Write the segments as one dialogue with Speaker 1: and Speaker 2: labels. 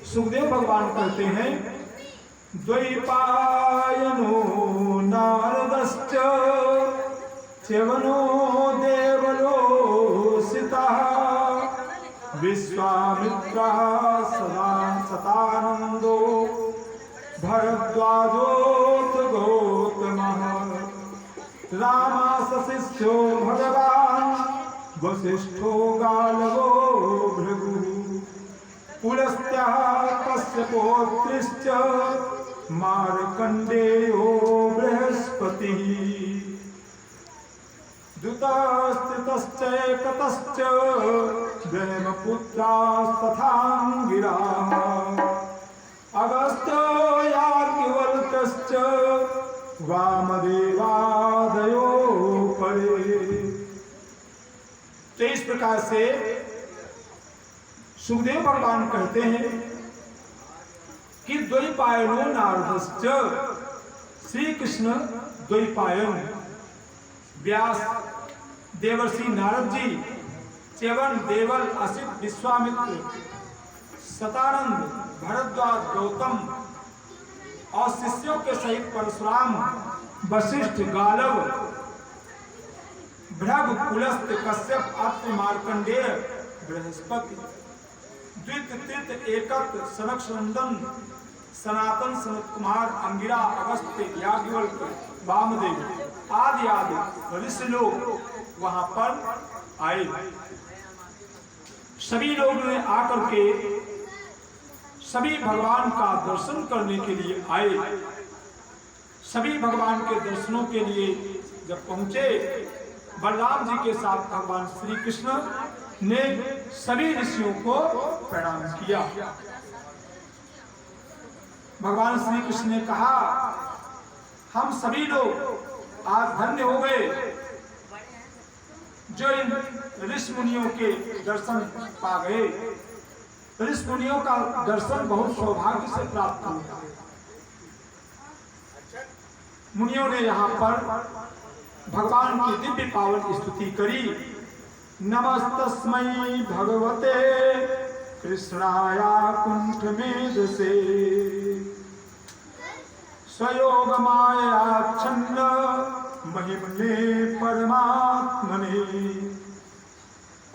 Speaker 1: सुखदेव भगवान कहते हैं द्वैपायनो नारदश्च च्यवनो देवलो सितः विश्वामित्रः सदा सतानंदो भरद्वाजोत गौतमः रामास शिष्यो भगवान् वसिष्ठो गालवो भृगुः पुलस्त्यः कश्यपोत्रिश्च मार्कण्डेयो बृहस्पतिः द्युतस्थितश्चैकतश्च ब्रह्मपुत्रास्तथाङ्गिराः अगस्त्यो याज्ञवल्क्यश्च वामदेवादयो परे। तो इस प्रकार से सुखदेव भगवान कहते हैं कि द्वैपायनो नारदश्च, श्री कृष्ण द्वैपायन व्यास देवर्षि नारद जी, च्यवन देवल असित विश्वामित्र, सतानंद भरद्वाज गौतम और शिष्यों के सहित परशुराम वशिष्ठ गालव भृग पुलस्त कश्यप अत्रि मार्कंडेय बृहस्पति द्वित तृत एकत सनक नंदन सनातन सनत कुमार अंगिरा अगस्त्य याज्ञवल्क्य वामदेव आदि आदि ऋषि लोग वहां पर आए। सभी लोग ने आकर के सभी भगवान का दर्शन करने के लिए आए। सभी भगवान के दर्शनों के लिए जब पहुंचे, बलराम जी के साथ भगवान श्री कृष्ण ने सभी ऋषियों को प्रणाम किया। भगवान श्री कृष्ण ने कहा, हम सभी लोग आज धन्य हो गए जो इन ऋषि मुनियों के दर्शन पा गए। ऋषि मुनियों का दर्शन बहुत सौभाग्य से प्राप्त हुआ। मुनियों ने यहाँ पर भगवान की दिव्य पावन स्तुति करी। नमस्तस्मै भगवते कृष्णाया कुंठ मेधसे स्वयोगमायाच्छन्न महिमने परमात्मने।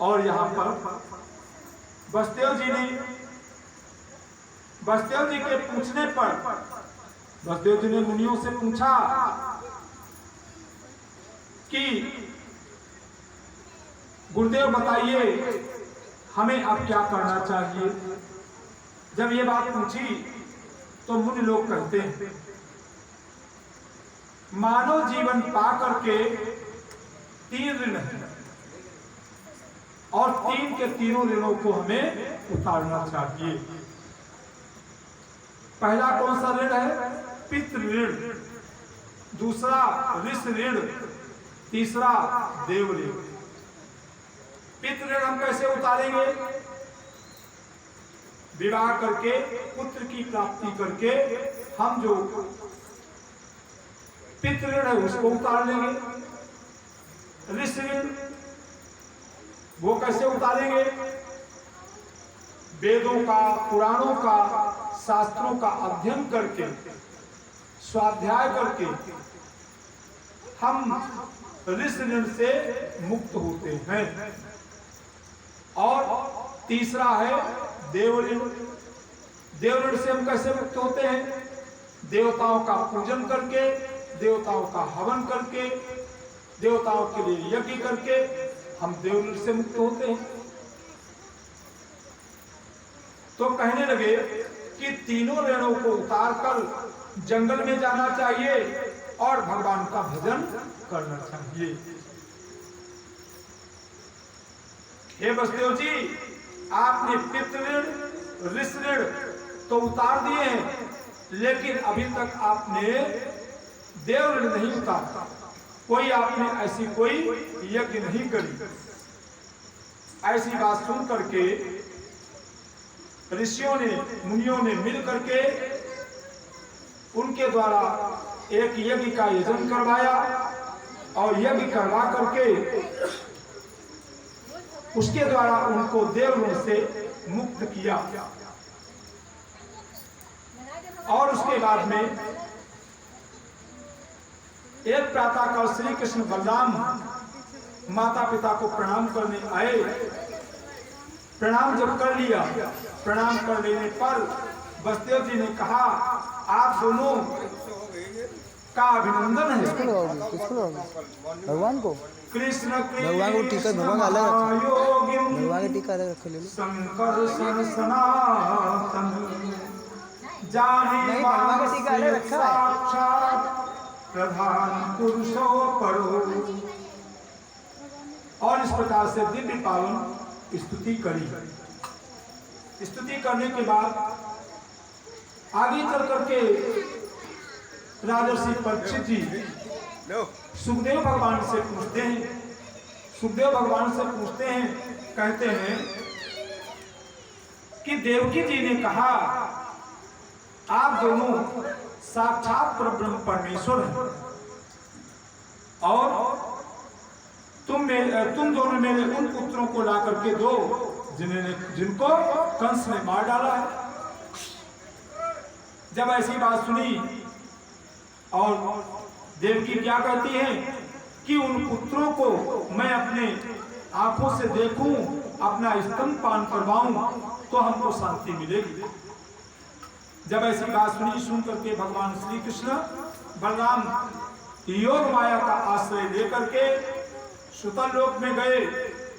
Speaker 1: और यहाँ पर वसुदेव जी के पूछने पर वसुदेव जी ने मुनियों से पूछा कि गुरुदेव बताइए हमें अब क्या करना चाहिए। जब ये बात पूछी तो मुनि लोग कहते हैं मानव जीवन पा करके 3 ऋण है और 3 के तीनों ऋणों को हमें उतारना चाहिए। पहला कौन सा ऋण है? पितृ ऋण, दूसरा ऋषि ऋण, तीसरा देव ऋण। पितृ ऋण हम कैसे उतारेंगे? विवाह करके पुत्र की प्राप्ति करके हम जो पितृ ऋण है उसको उतार लेंगे। ऋषि ऋण वो कैसे उतारेंगे? वेदों का, पुराणों का, शास्त्रों का अध्ययन करके, स्वाध्याय करके हम ऋषि ऋण से मुक्त होते हैं। और तीसरा है देव ऋण। देव ऋण से हम कैसे मुक्त होते हैं? देवताओं का पूजन करके, देवताओं का हवन करके, देवताओं के लिए यज्ञ करके हम देव ऋण से मुक्त होते हैं। तो कहने लगे कि तीनों ऋणों को उतार कर जंगल में जाना चाहिए और भगवान का भजन करना चाहिए। हे वसुदेव जी, आपने पितृ ऋण, ऋषि ऋण तो उतार दिए हैं, लेकिन अभी तक आपने देव ऋण नहीं उतारा। कोई आपने ऐसी कोई यज्ञ नहीं करी। ऐसी बात सुन करके ऋषियों ने, मुनियों ने मिल करके उनके द्वारा एक यज्ञ का आयोजन करवाया और यज्ञ करवा करके उसके द्वारा उनको देव ऋण से मुक्त किया। के बाद में एक प्रातःकाल श्री कृष्ण बलराम माता पिता को प्रणाम करने आए। प्रणाम जब कर लिया, प्रणाम कर लेने पर वसुदेव जी ने कहा, आप दोनों का अभिनंदन है।
Speaker 2: किसको भगवान को?
Speaker 1: कृष्ण
Speaker 2: भगवान को टीका, भगवान का अलग रखो, भगवान का टीका अलग रखो, ले लो।
Speaker 1: शंकर सनातन जाने
Speaker 2: नहीं, भगवान का टीका अलग रखा है।
Speaker 1: साक्षात प्रधान पुरुषो परो। और इस प्रकार से दिव्य पावन स्तुति करी। स्तुति करने के बाद आगे चल करके राजर्षि परीक्षित जी सुखदेव भगवान से पूछते हैं। सुखदेव भगवान से पूछते हैं, कहते हैं कि देवकी जी ने कहा, आप दोनों साक्षात परब्रह्म परमेश्वर हैं और तुम दोनों मेरे उन पुत्रों को ला करके दो जिनको कंस ने मार डाला है। जब ऐसी बात सुनी और देवकी क्या कहती है कि उन पुत्रों को मैं अपने आंखों से देखूं, अपना स्तनपान करवाऊं तो हमको शांति मिलेगी। जब ऐसी बात सुन करके भगवान श्री कृष्ण बलराम योग माया का आश्रय लेकर के सुतल लोक में गए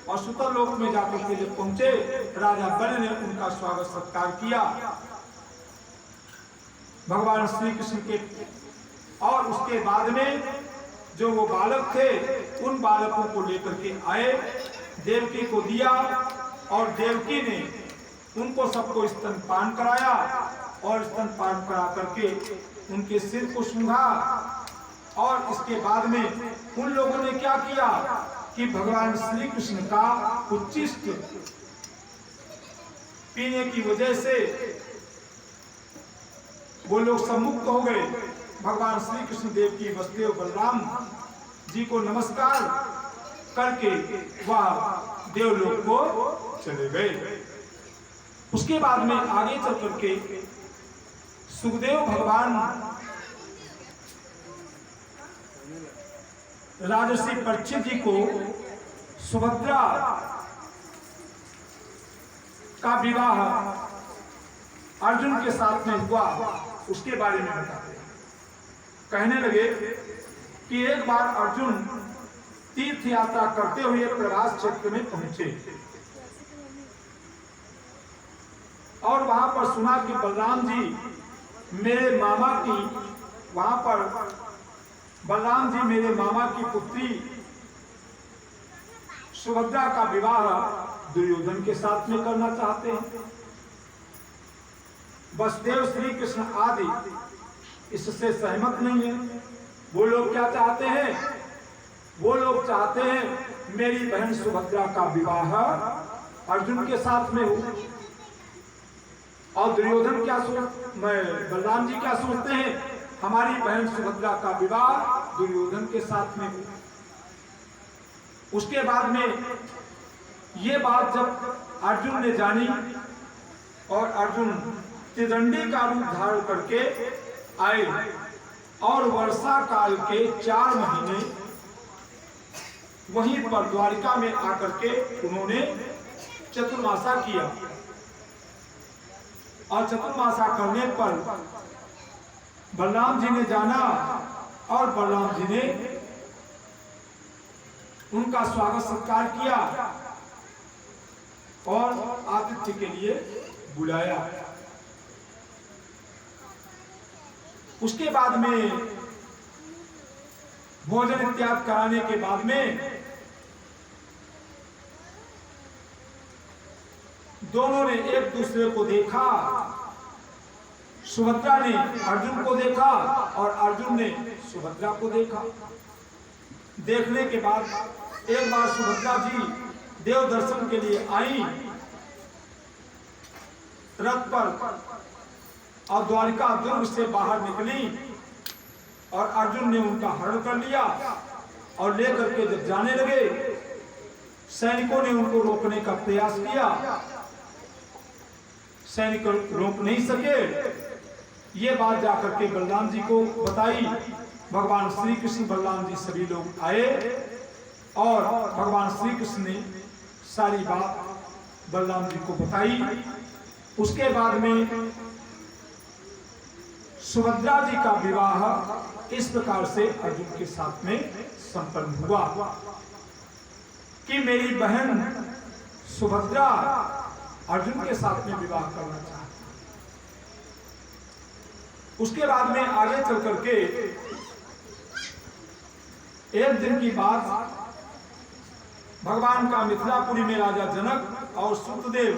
Speaker 1: और सुतल लोक में जाकर के जब पहुंचे, राजा बल ने उनका स्वागत सत्कार किया। भगवान श्री कृष्ण के और उसके बाद में जो वो बालक थे उन बालकों को लेकर के आए, देवकी को दिया और देवकी ने उनको सबको स्तनपान कराया और स्तनपान करा करके उनके सिर को सूंघा। और इसके बाद में उन लोगों ने क्या किया कि भगवान श्री कृष्ण का उच्छिष्ट पीने की वजह से वो लोग सब मुक्त हो गए। भगवान श्री कृष्ण देव की वसुदेव बलराम जी को नमस्कार करके वह देवलोक को चले गए। उसके बाद में आगे चल करके सुखदेव भगवान राजर्षि परीक्षित जी को सुभद्रा का विवाह अर्जुन के साथ में हुआ, उसके बारे में बताते हैं। कहने लगे कि एक बार अर्जुन तीर्थ यात्रा करते हुए प्रवास क्षेत्र में पहुंचे और वहां पर सुना कि बलराम जी मेरे मामा की वहां पर बलराम जी मेरे मामा की पुत्री सुभद्रा का विवाह दुर्योधन के साथ में करना चाहते हैं। वसुदेव श्री कृष्ण आदि इससे सहमत नहीं है। वो लोग क्या चाहते हैं? वो लोग चाहते हैं मेरी बहन सुभद्रा का विवाह अर्जुन के साथ में हो। और दुर्योधन क्या बलराम जी क्या सोचते हैं? हमारी बहन सुभद्रा का विवाह दुर्योधन के साथ में हो। उसके बाद में ये बात जब अर्जुन ने जानी और अर्जुन त्रिदंडी का रूप धारण करके आए और वर्षा काल के 4 महीने वहीं पर द्वारिका में आकर के उन्होंने चतुर्मासा किया। और चतुर्मासा करने पर बलराम जी ने जाना और बलराम जी ने उनका स्वागत सत्कार किया और आतिथ्य के लिए बुलाया। उसके बाद में भोजन इत्यादि कराने के बाद में दोनों ने एक दूसरे को देखा। सुभद्रा ने अर्जुन को देखा और अर्जुन ने सुभद्रा को देखा। देखने के बाद एक बार सुभद्रा जी देव दर्शन के लिए आई रथ पर और द्वारिका दुर्ग से बाहर निकली और अर्जुन ने उनका हरण कर लिया और लेकर के जब जाने लगे सैनिकों ने उनको रोकने का प्रयास किया। सैनिक रोक नहीं सके ये बात जाकर के बलराम जी को बताई। भगवान श्री कृष्ण, बलराम जी सभी लोग आए और भगवान श्री कृष्ण ने सारी बात बलराम जी को बताई। उसके बाद में सुभद्रा जी का विवाह इस प्रकार से अर्जुन के साथ में संपन्न हुआ कि मेरी बहन सुभद्रा अर्जुन के साथ में विवाह करना चाहती। उसके बाद में आगे चल करके एक दिन की बात, भगवान का मिथिलापुरी में राजा जनक और सुतदेव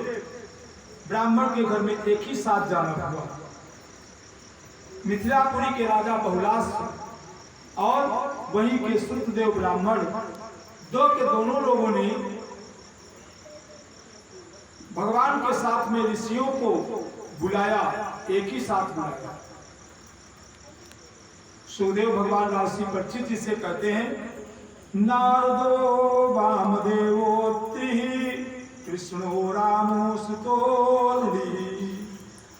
Speaker 1: ब्राह्मण के घर में एक ही साथ जाना हुआ। मिथिलापुरी के राजा बहुलास और वहीं के सुतदेव ब्राह्मण दो के दोनों लोगों ने भगवान के साथ में ऋषियों को बुलाया, एक ही साथ बुलाया। सुखदेव भगवान राशि परीक्षित जिसे कहते हैं, नारदो वामदेवोत्रि कृष्णो रामो सुतो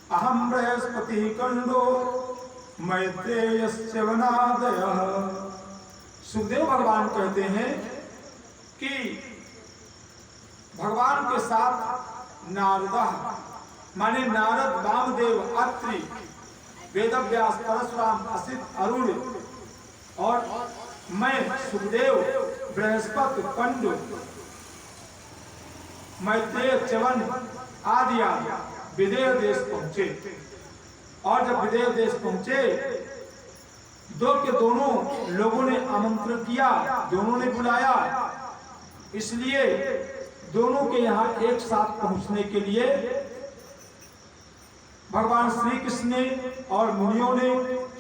Speaker 1: अहम बृहस्पति कंडो मैत्रेयस्य वनादयः। सुखदेव भगवान कहते हैं कि भगवान के साथ नारदा माने नारद, वामदेव, अत्रि, वेदव्यास, परशुराम, असित, अरुण और मैं सुखदेव, बृहस्पति, पंडु, मैत्रेय, च्यवन आदि विदेह देश पहुंचे। और जब विदेह देश पहुंचे, दो के दोनों लोगों ने आमंत्रण किया, दोनों ने बुलाया, इसलिए दोनों के यहाँ एक साथ पहुंचने के लिए भगवान श्री कृष्ण ने और मुनियों ने,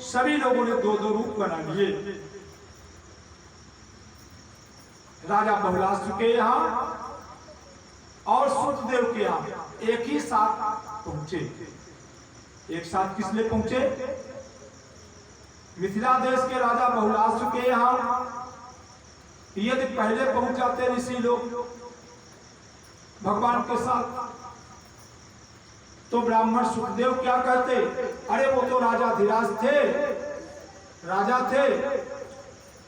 Speaker 1: सभी लोगों ने दो दो रूप बना लिए। राजा बहुलास के यहाँ और सुतदेव के यहाँ एक ही साथ पहुंचे। एक साथ किस लिए पहुंचे? मिथिला देश के राजा बहुलास के यहाँ यदि पहले पहुंच जाते ऋषि लोग भगवान के साथ, तो ब्राह्मण सुखदेव क्या कहते, अरे वो तो राजा धीराज थे, राजा थे,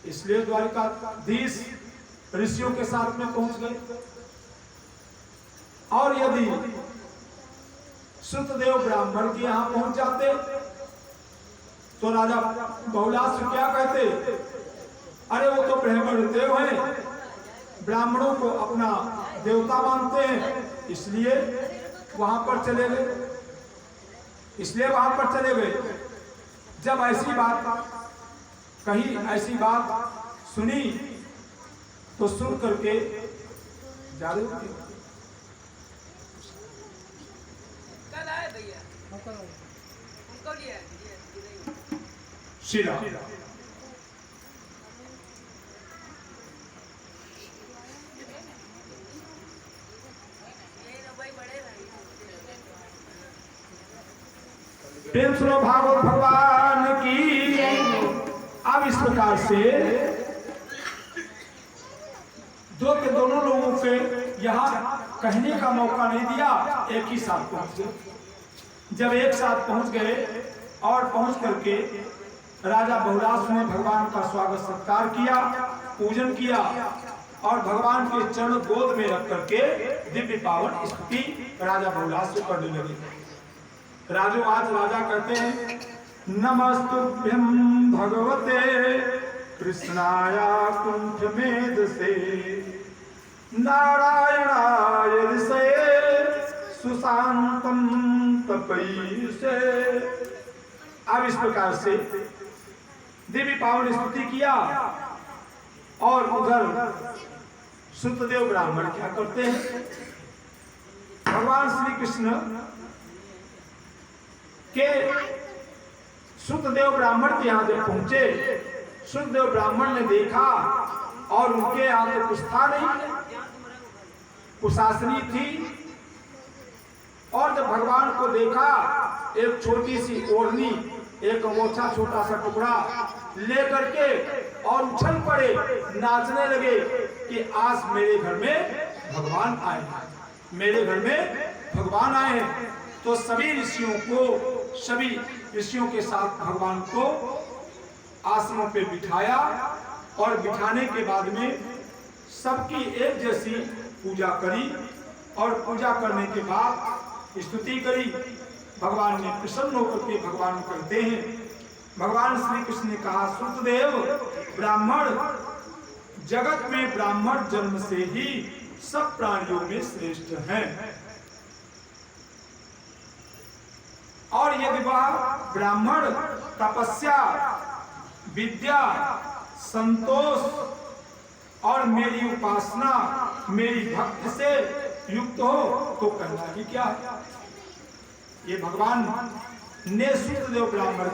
Speaker 1: इसलिए द्वारिकाधीश ऋषियों के साथ में पहुंच गए। और यदि सुतदेव ब्राह्मण के यहां पहुंच जाते, तो राजा बहुलास क्या कहते, अरे वो तो ब्राह्मण देव हैं, ब्राह्मणों को अपना देवता मानते हैं, इसलिए वहां पर चले गए, इसलिए वहां पर चले गए। जब ऐसी बात कही, ऐसी बात सुनी, तो सुन करके जादू शिला प्रेम सुनो भागवत भगवान की। अब इस प्रकार से दो के दोनों लोगों के यहाँ कहने का मौका नहीं दिया, एक ही साथ पहुंच गए। जब एक साथ पहुंच गए और पहुंच करके राजा बहुलास ने भगवान का स्वागत सत्कार किया, पूजन किया और भगवान के चरण गोद में रख करके दिव्य पावन स्तुति राजा बहुलास से करने लगे। राजो आज राजा कहते हैं, नमस्तुभ्यं भगवते कृष्णाया कुंठ मेध से नारायणाय ऋषये सुशांतम तपैसे। अब इस प्रकार से देवी पावन स्तुति किया और उधर सुतदेव ब्राह्मण क्या करते हैं, भगवान श्री कृष्ण के सुतदेव ब्राह्मण के यहाँ जब पहुंचे, सुतदेव ब्राह्मण ने देखा और उनके यहाँ तो कुछ था नहीं, कुशासनी थी। और जब भगवान को देखा, एक छोटी सी ओढ़नी, एक मोछा छोटा सा टुकड़ा लेकर के और उछल पड़े, नाचने लगे कि आज मेरे घर में भगवान आए हैं, मेरे घर में भगवान आए हैं। तो सभी ऋषियों के साथ भगवान को आसनों पे बिठाया और बिठाने के बाद में सबकी एक जैसी पूजा करी और पूजा करने के बाद स्तुति करी। भगवान ने प्रसन्न होकर के भगवान कहते हैं, भगवान श्री कृष्ण ने कहा, श्रुतदेव ब्राह्मण जगत में ब्राह्मण जन्म से ही सब प्राणियों में श्रेष्ठ हैं, और यदि वह ब्राह्मण तपस्या, विद्या, संतोष और मेरी उपासना, मेरी भक्ति से युक्त हो तो करना ही क्या है। ये भगवान ने श्रुतदेव ब्राह्मण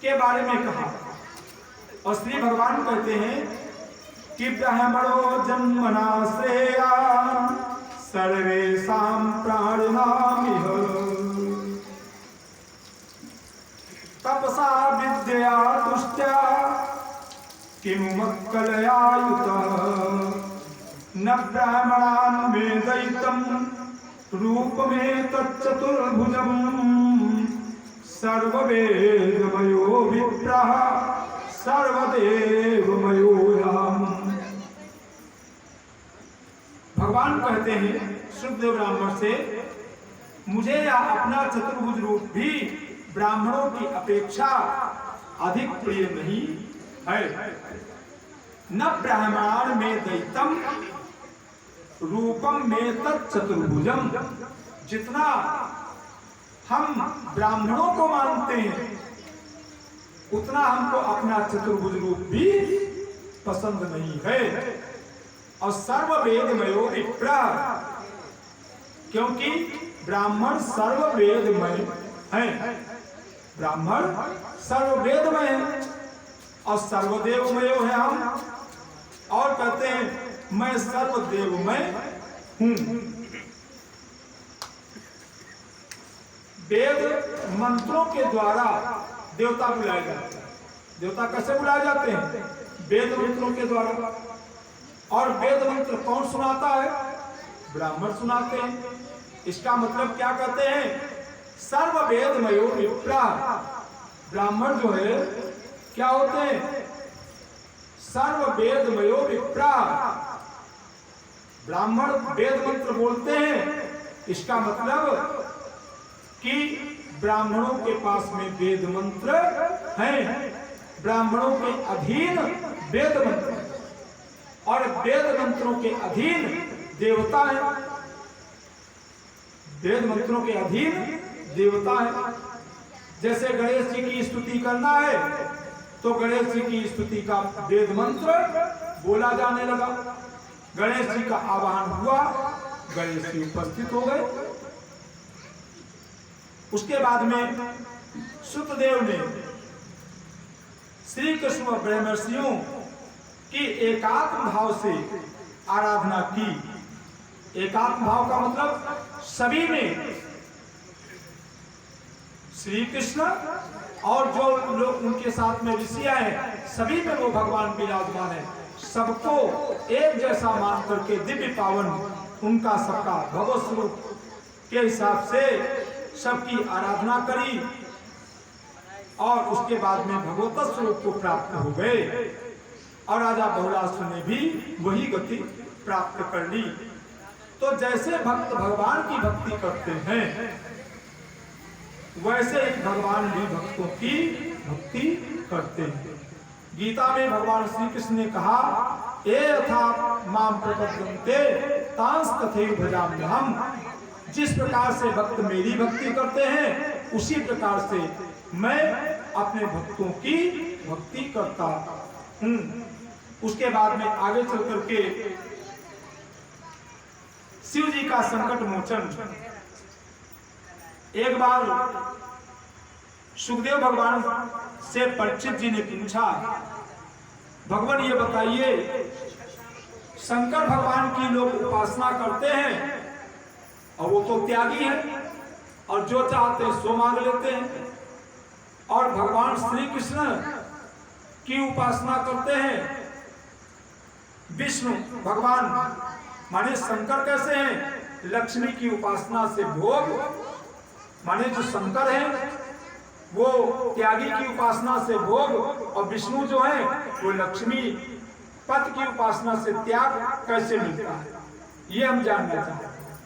Speaker 1: के बारे में कहा। और श्री भगवान कहते हैं कि ब्राह्मणो जन्मना श्रेया सर्वेषां प्राणिनां इह तपसा विद्या तुष्ट्या किमुमक्कलयायुतः न ब्राह्मणान् वेदयितं रूपमेतच्चतुर्भुजं सर्ववेदमयो विप्रः सर्वदेवमयो याम्। भगवान कहते हैं श्रुतदेव ब्राह्मण से, मुझे यह अपना चतुर्भुज रूप भी ब्राह्मणों की अपेक्षा अधिक प्रिय नहीं है। न ब्राह्मणान में दैतम रूपम में तत्चतुर्भुजम, जितना हम ब्राह्मणों को मानते हैं उतना हमको अपना चतुर्भुज रूप भी पसंद नहीं है। और सर्ववेदमयो विप्र, क्योंकि ब्राह्मण सर्ववेदमय है, ब्राह्मण सर्ववेदमय है और सर्वदेवमय है हम। और कहते हैं मैं सर्वदेवमय हूं। वेद मंत्रों के द्वारा देवता बुलाए जाते हैं। देवता कैसे बुलाए जाते हैं? वेद मंत्रों के द्वारा। और वेद मंत्र कौन सुनाता है? ब्राह्मण सुनाते हैं। इसका मतलब क्या कहते हैं? सर्ववेदमयो विप्रा, ब्राह्मण जो है क्या होते हैं? सर्ववेदमयो विप्रा, ब्राह्मण वेद मंत्र बोलते हैं। इसका मतलब कि ब्राह्मणों के पास में वेद मंत्र हैं, ब्राह्मणों के अधीन वेद मंत्र और वेद मंत्रों के अधीन देवता है, वेद मंत्रों के अधीन देवता है। जैसे गणेश जी की स्तुति करना है तो गणेश जी की स्तुति का वेद मंत्र बोला जाने लगा, गणेश जी का आवाहन हुआ, गणेश जी उपस्थित हो गए। उसके बाद में श्रुतदेव ने श्री कृष्ण ब्रह्मर्षियों की एकात्म भाव से आराधना की। एकात्म भाव का मतलब सभी में, श्री कृष्ण और जो लोग उनके साथ में ऋषि आए सभी में वो भगवान विराजमान है। सबको एक जैसा मान करके दिव्य पावन उनका सबका भगवत स्वरूप के हिसाब से सबकी आराधना करी और उसके बाद में भगवत स्वरूप को प्राप्त हो गए। और राजा बहुलासुर ने भी वही गति प्राप्त कर ली। तो जैसे भक्त भगवान की भक्ति करते हैं वैसे ही भगवान भी भक्तों की भक्ति करते हैं। गीता में भगवान श्री कृष्ण ने कहा, ए यथा माम प्रपद्यन्ते तांस तथैव भजाम्यहम्, जिस प्रकार से भक्त मेरी भक्ति करते हैं उसी प्रकार से मैं अपने भक्तों की भक्ति करता हूं। उसके बाद में आगे चल करके शिव जी का संकट मोचन। एक बार सुखदेव भगवान से परीक्षित जी ने पूछा, भगवान ये बताइए, शंकर भगवान की लोग उपासना करते हैं और वो तो त्यागी है और जो चाहते हैं सो मांग लेते हैं, और भगवान श्री कृष्ण की उपासना करते हैं। विष्णु भगवान माने शंकर कैसे हैं? लक्ष्मी की उपासना से भोग, माने जो शंकर है वो त्यागी की उपासना से भोग, और विष्णु जो है वो लक्ष्मी पद की उपासना से त्याग कैसे मिलता है, ये हम जानना चाहते हैं।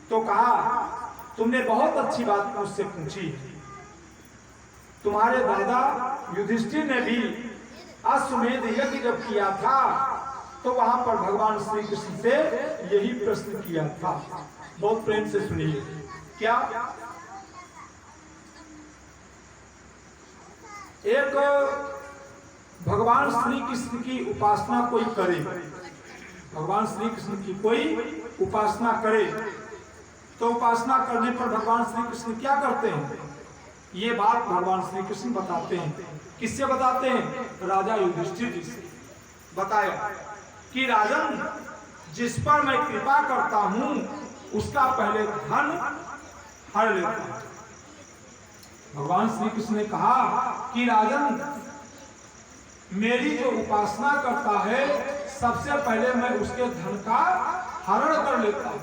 Speaker 1: तो कहा तुमने बहुत अच्छी बात मुझसे पूछी। तुम्हारे दादा युधिष्ठिर ने भी अश्वमेध यज्ञ जब किया था तो वहां पर भगवान श्री कृष्ण से यही प्रश्न किया था। बहुत प्रेम से सुनिए। क्या एक भगवान श्री कृष्ण की उपासना कोई करे, भगवान श्री कृष्ण की कोई उपासना करे तो उपासना करने पर भगवान श्री कृष्ण क्या करते हैं, ये बात भगवान श्री कृष्ण बताते हैं। किससे बताते हैं? राजा युधिष्ठिर जी से बताया कि राजन, जिस पर मैं कृपा करता हूं उसका पहले धन हर लेता हूं। भगवान श्री कृष्ण ने कहा कि राजन, मेरी जो उपासना करता है सबसे पहले मैं उसके धन का हरण कर लेता हूं,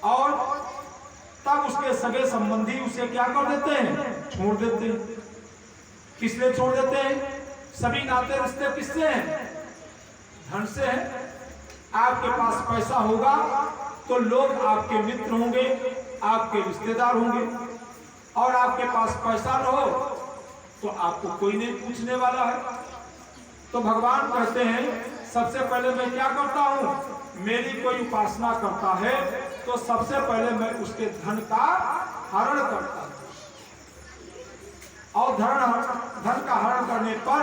Speaker 1: और तब उसके सगे संबंधी उसे क्या कर देते हैं? छोड़ देते हैं। किस लिए छोड़ देते हैं? सभी नाते रिश्ते किससे हैं? धन से है। आपके पास पैसा होगा तो लोग आपके मित्र होंगे, आपके रिश्तेदार होंगे, और आपके पास पैसा न हो तो आपको कोई नहीं पूछने वाला है। तो भगवान कहते हैं सबसे पहले मैं क्या करता हूं, मेरी कोई उपासना करता है तो सबसे पहले मैं उसके धन का हरण करता हूं, और धन का हरण करने पर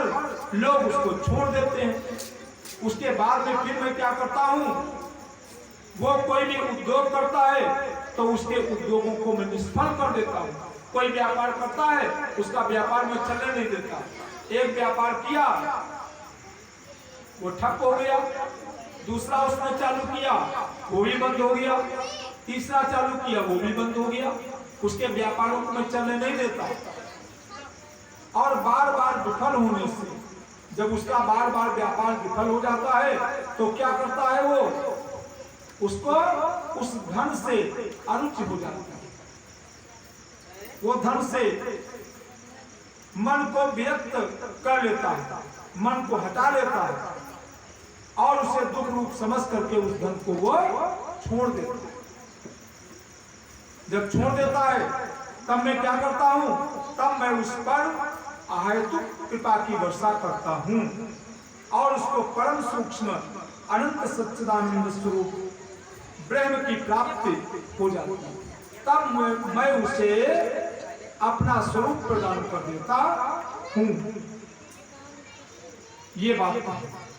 Speaker 1: लोग उसको छोड़ देते हैं। उसके बाद में फिर मैं क्या करता हूं, वो कोई भी उद्योग करता है तो उसके उद्योगों को मैं निष्फल कर देता हूं। कोई व्यापार करता है उसका व्यापार में चलने नहीं देता। एक व्यापार किया वो ठप हो गया, दूसरा उसने चालू किया वो भी बंद हो गया, तीसरा चालू किया वो भी बंद हो गया। उसके व्यापारों को मैं चलने नहीं देता, और बार बार विफल होने से जब उसका बार बार व्यापार विफल हो जाता है तो क्या करता है वो, उसको उस धन से अरुचि हो जाती है। वो धन से मन को विरक्त कर लेता है, मन को हटा लेता है, और उसे दुख रूप समझ करके उस धन को वो छोड़ देता है। जब छोड़ देता है तब मैं क्या करता हूं, तब मैं उस पर अहेतुक कृपा की वर्षा करता हूं, और उसको परम सूक्ष्म अनंत सच्चिदानंद स्वरूप ब्रह्म की प्राप्ति हो जाती है। तब मैं उसे अपना स्वरूप प्रदान कर देता हूं। ये बात है।